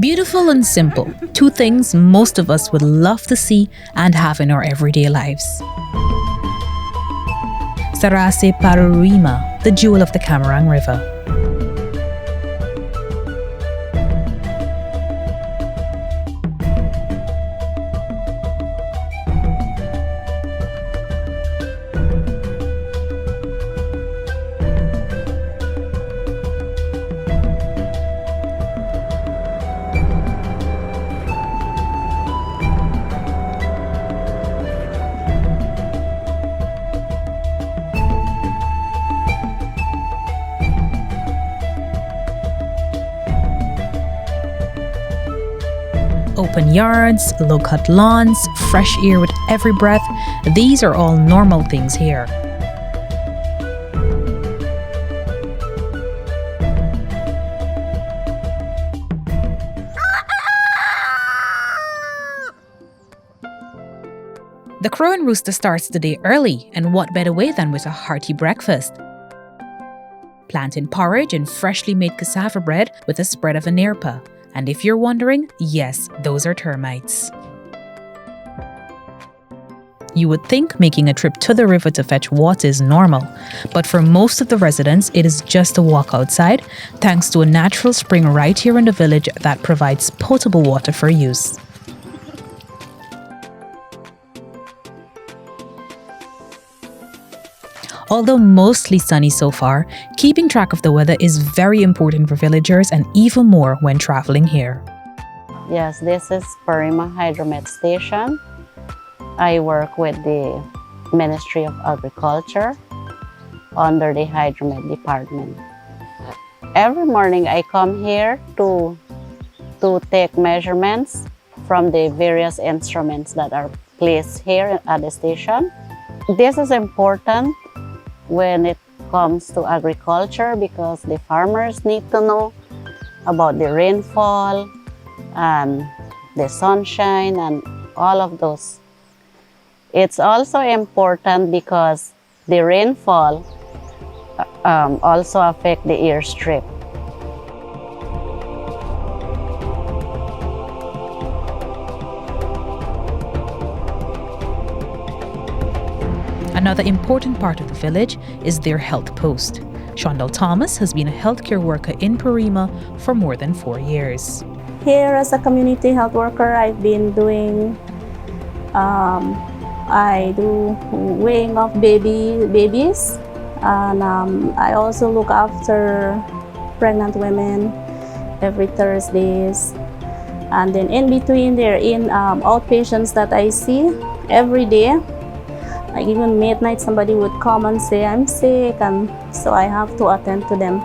Beautiful and simple, two things most of us would love to see and have in our everyday lives. Sarase Paruima, the jewel of the Camarang River. Open yards, low-cut lawns, fresh air with every breath, these are all normal things here. The Crow and Rooster starts the day early, and what better way than with a hearty breakfast? Plantain porridge and freshly made cassava bread with a spread of anerpa. And if you're wondering, yes, those are termites. You would think making a trip to the river to fetch water is normal, but for most of the residents, it is just a walk outside, thanks to a natural spring right here in the village that provides potable water for use. Although mostly sunny so far, keeping track of the weather is very important for villagers and even more when traveling here. Yes, this is Paruima Hydromet Station. I work with the Ministry of Agriculture under the Hydromet Department. Every morning I come here to take measurements from the various instruments that are placed here at the station. This is important when it comes to agriculture because the farmers need to know about the rainfall and the sunshine and all of those. It's also important because the rainfall also affect the airstrip. Another important part of the village is their health post. Shondell Thomas has been a healthcare worker in Paruima for more than 4 years. Here as a community health worker, I've been doing, I do weighing of babies, and I also look after pregnant women every Thursdays. And then in between there, in outpatients that I see every day, like even midnight, somebody would come and say, I'm sick, and so I have to attend to them.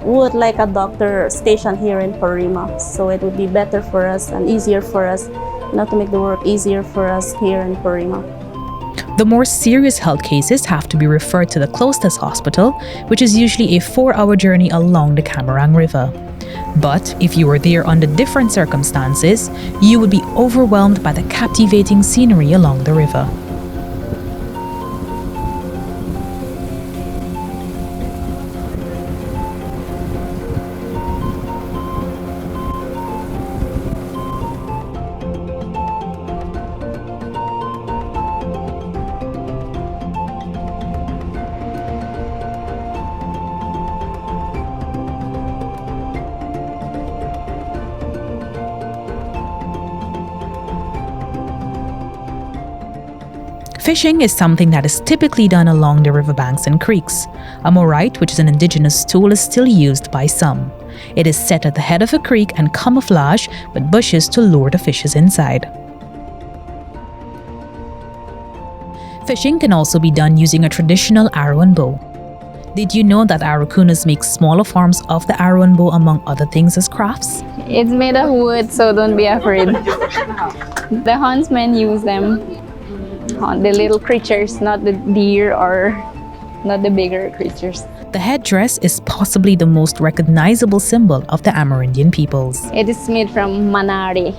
We would like a doctor station here in Paruima, so it would be better for us and easier for us, to make the work easier for us here in Paruima. The more serious health cases have to be referred to the closest hospital, which is usually a 4-hour journey along the Camarang River. But if you were there under different circumstances, you would be overwhelmed by the captivating scenery along the river. Fishing is something that is typically done along the riverbanks and creeks. A morite, which is an indigenous tool, is still used by some. It is set at the head of a creek and camouflaged with bushes to lure the fishes inside. Fishing can also be done using a traditional arrow and bow. Did you know that Arakunas make smaller forms of the arrow and bow among other things as crafts? It's made of wood, so don't be afraid. The huntsmen use them on the little creatures, not the deer or not the bigger creatures. The headdress is possibly the most recognizable symbol of the Amerindian peoples. It is made from manari,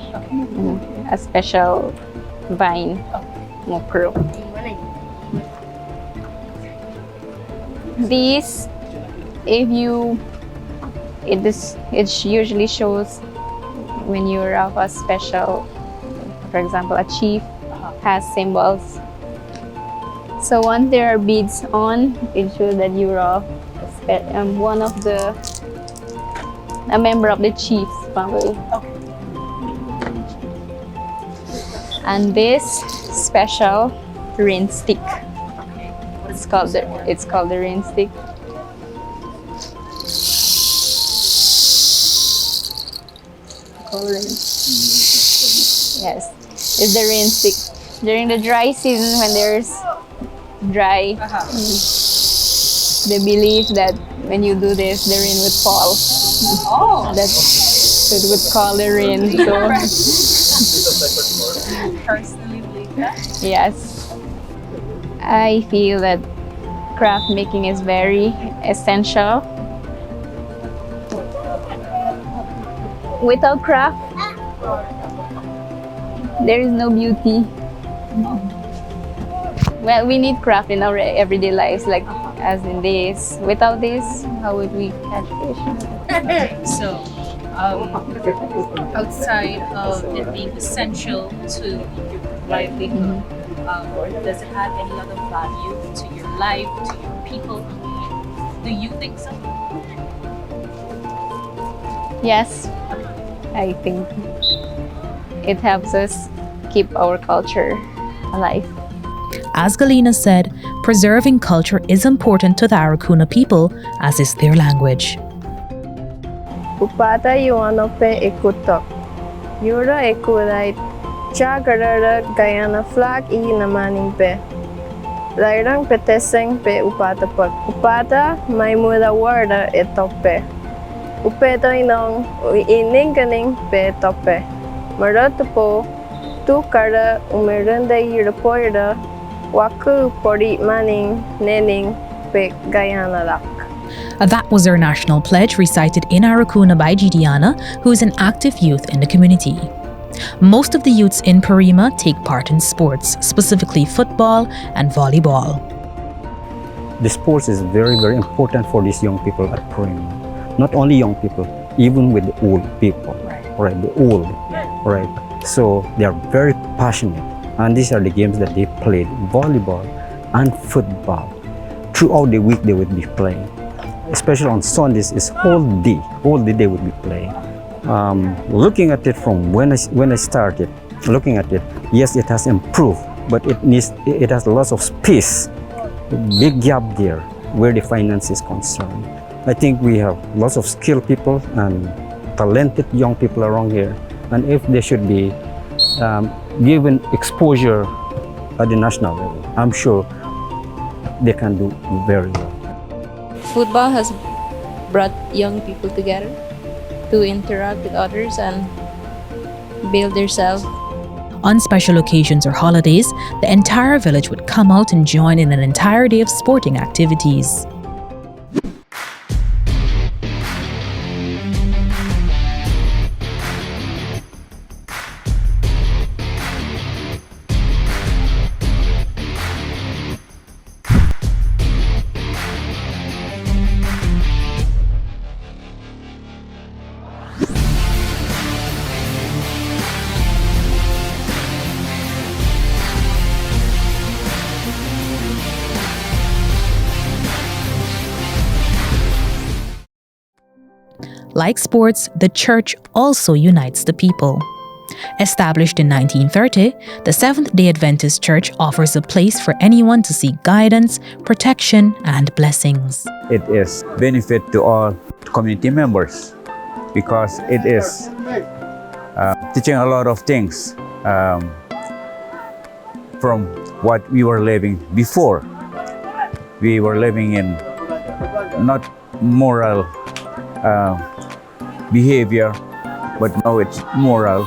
a special vine, mokro. These, if you It usually shows when you're of a special, for example, a chief has symbols. So once there are beads on, it shows that you're one of a member of the chief's family. Okay. And this special rain stick. Okay. What is It's called the rain stick. Yes, it's the rain stick. During the dry season, when there's dry, they believe that when you do this, the rain would fall. Oh. So it would call the rain. So Personally believe that? yes, I feel that craft making is very essential. Without craft, there is no beauty. Well, we need craft in our everyday lives, like as in this. Without this, how would we catch fish? So, outside of it being essential to livelihood, does it have any other value to your life, to your people? Do you think so? Yes, I think it helps us keep our culture alive. As Galina said, preserving culture is important to the Arakuna people, as is their language. Upata yuanope ikutok. Yura ekurai chagarara Guyana flag I namaning pe. Lairang peteseng pe upata pag. Upata may mura warda etope. Upeto inong ininganing pe tope. Marotopo tu kara umerenda yirapoida waku pori maning nening pe Guyana lak. That was our national pledge recited in Arakuna by Gidiana, who is an active youth in the community. Most of the youths in Paruima take part in sports, specifically football and volleyball. The sports is very, very important for these young people at Paruima. Not only young people, even with the old people, right? The old, right? So they are very passionate, and these are the games that they played: volleyball and football. Throughout the week, they would be playing. Especially on Sundays, it's all day they would be playing. Looking at it from when I started, looking at it, yes, it has improved, but it has lots of space, a big gap there where the finance is concerned. I think we have lots of skilled people and talented young people around here, and if they should be given exposure at the national level, I'm sure they can do very well. Football has brought young people together to interact with others and build themselves. On special occasions or holidays, the entire village would come out and join in an entire day of sporting activities. Like sports, the church also unites the people. Established in 1930, the Seventh-day Adventist Church offers a place for anyone to seek guidance, protection, and blessings. It is benefit to all community members because it is teaching a lot of things from what we were living before. We were living in not moral behavior, but now it's moral,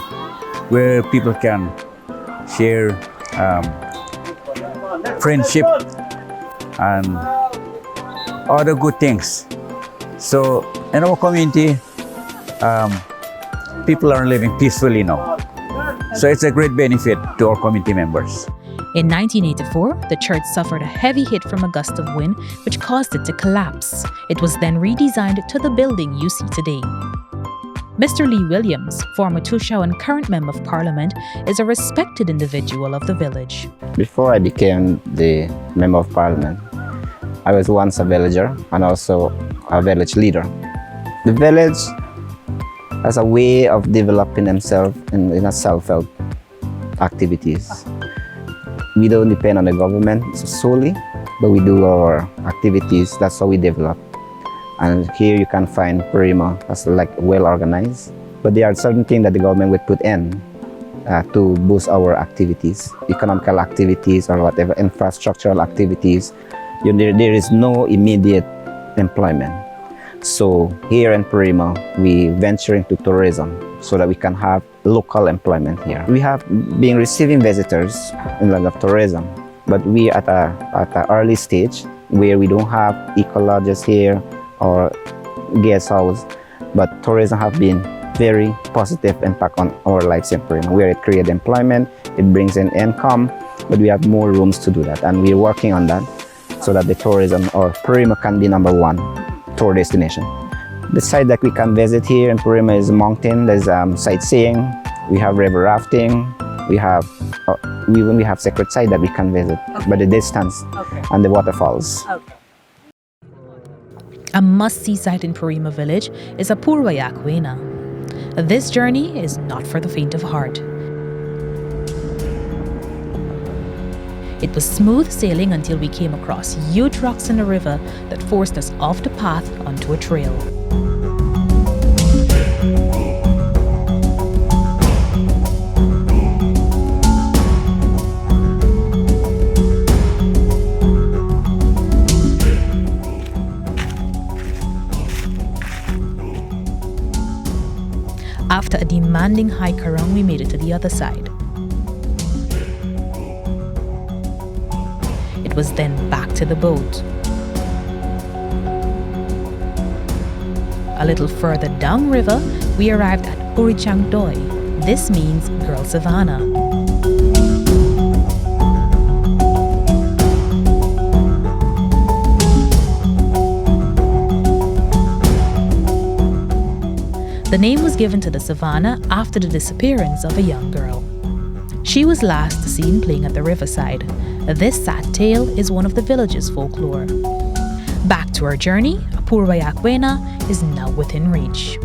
where people can share friendship and other good things. So in our community, people are living peacefully now. So it's a great benefit to our community members. In 1984, the church suffered a heavy hit from a gust of wind which caused it to collapse. It was then redesigned to the building you see today. Mr. Lee Williams, former Tushao and current Member of Parliament, is a respected individual of the village. Before I became the Member of Parliament, I was once a villager and also a village leader. The village has a way of developing themselves in a self-help activities. We don't depend on the government solely, but we do our activities. That's how we develop. And here you can find Paruima as like well organized. But there are certain things that the government would put in to boost our activities, economical activities or whatever, infrastructural activities. There is no immediate employment. So here in Paruima, we venture into tourism so that we can have local employment here. We have been receiving visitors in line of tourism, but we at an early stage where we don't have eco-lodges here or guest house, but tourism have been very positive impact on our lives in Paruima, where it creates employment, it brings in income, but we have more rooms to do that, and we're working on that so that the tourism or Paruima can be #1 tour destination. The site that we can visit here in Paruima is mountain. There's sightseeing, we have river rafting, we even have sacred site that we can visit, but the distance and the waterfalls. A must-see site in Paruima village is Paruima. This journey is not for the faint of heart. It was smooth sailing until we came across huge rocks in the river that forced us off the path onto a trail. After a demanding hike around, we made it to the other side. It was then back to the boat. A little further downriver, we arrived at Urichang Doi. This means Girl Savannah. The name was given to the savannah after the disappearance of a young girl. She was last seen playing at the riverside. This sad tale is one of the village's folklore. Back to our journey, Paruima is now within reach.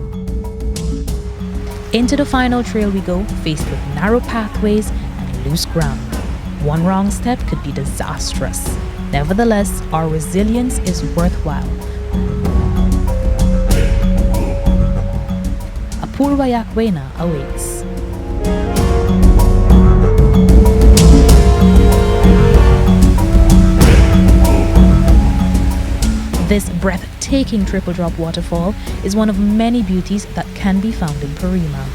Into the final trail we go, faced with narrow pathways and loose ground. One wrong step could be disastrous. Nevertheless, our resilience is worthwhile. Paruima awaits. This breathtaking triple drop waterfall is one of many beauties that can be found in Paruima.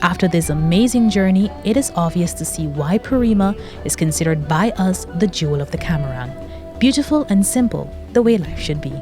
After this amazing journey, it is obvious to see why Paruima is considered by us the jewel of the Cameroon. Beautiful and simple, the way life should be.